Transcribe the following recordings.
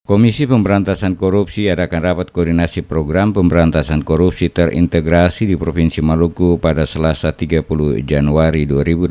Komisi Pemberantasan Korupsi adakan rapat koordinasi program pemberantasan korupsi terintegrasi di Provinsi Maluku pada Selasa 30 Januari 2018.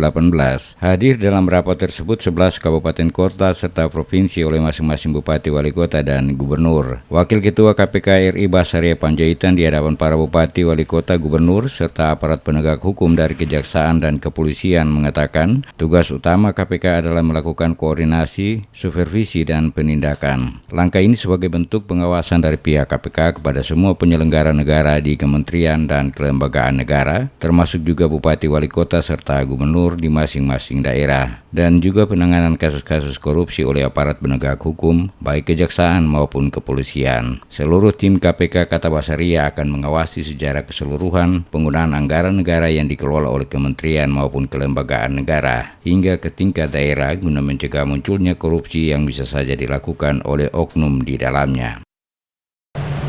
Hadir dalam rapat tersebut 11 kabupaten kota serta provinsi oleh masing-masing bupati, wali kota, dan gubernur. Wakil Ketua KPK RI Basaria Panjaitan di hadapan para bupati, wali kota, gubernur, serta aparat penegak hukum dari kejaksaan dan kepolisian mengatakan tugas utama KPK adalah melakukan koordinasi, supervisi, dan penindakan. Langkah ini sebagai bentuk pengawasan dari pihak KPK kepada semua penyelenggara negara di kementerian dan kelembagaan negara, termasuk juga bupati, wali kota, serta gubernur di masing-masing daerah, dan juga penanganan kasus-kasus korupsi oleh aparat penegak hukum, baik kejaksaan maupun kepolisian. Seluruh tim KPK, kata Basaria, akan mengawasi secara keseluruhan penggunaan anggaran negara yang dikelola oleh kementerian maupun kelembagaan negara, hingga ke tingkat daerah guna mencegah munculnya korupsi yang bisa saja dilakukan oleh oknum di dalamnya.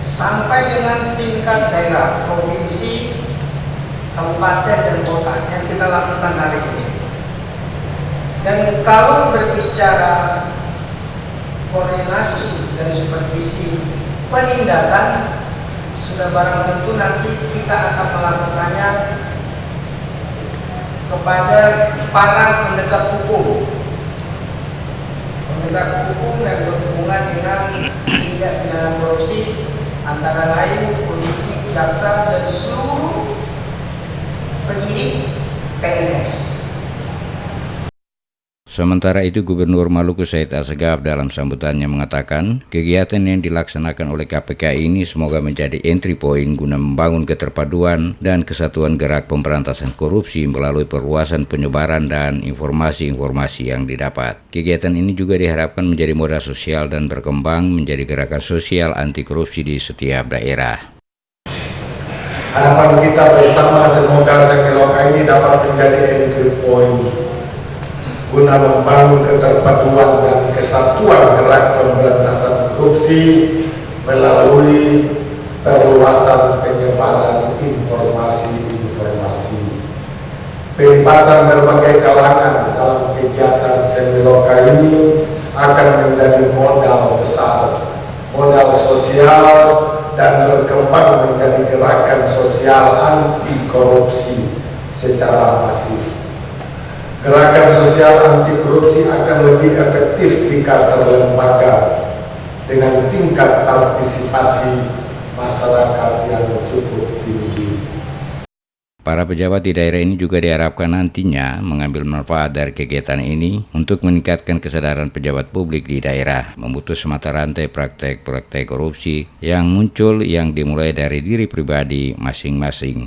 Sampai dengan tingkat daerah, provinsi, kabupaten, dan kota yang kita lakukan hari ini. Dan kalau berbicara koordinasi dan supervisi penindakan, sudah barang tentu nanti kita akan melakukannya kepada para penegak hukum. Penegak hukum yang berhubungan dengan tindak pidana korupsi, antara lain polisi, jaksa, dan seluruh penyidik PNS. Sementara itu, Gubernur Maluku Said Assegaf dalam sambutannya mengatakan kegiatan yang dilaksanakan oleh KPK ini semoga menjadi entry point guna membangun keterpaduan dan kesatuan gerak pemberantasan korupsi melalui perluasan penyebaran dan informasi-informasi yang didapat. Kegiatan ini juga diharapkan menjadi modal sosial dan berkembang menjadi gerakan sosial anti korupsi di setiap daerah. Harapan kita bersama semoga Sekeloka ini dapat menjadi entry point guna membangun keterpaduan dan kesatuan gerak pemberantasan korupsi melalui perluasan penyebaran informasi-informasi. Pelibatan berbagai kalangan dalam kegiatan Sekeloka ini akan menjadi modal besar, modal sosial, dan berkembang menjadi gerakan sosial anti korupsi secara masif. Gerakan sosial anti korupsi akan lebih efektif jika terlembaga dengan tingkat partisipasi masyarakat yang cukup tinggi. Para pejabat di daerah ini juga diharapkan nantinya mengambil manfaat dari kegiatan ini untuk meningkatkan kesadaran pejabat publik di daerah, memutus mata rantai praktek-praktek korupsi yang muncul yang dimulai dari diri pribadi masing-masing.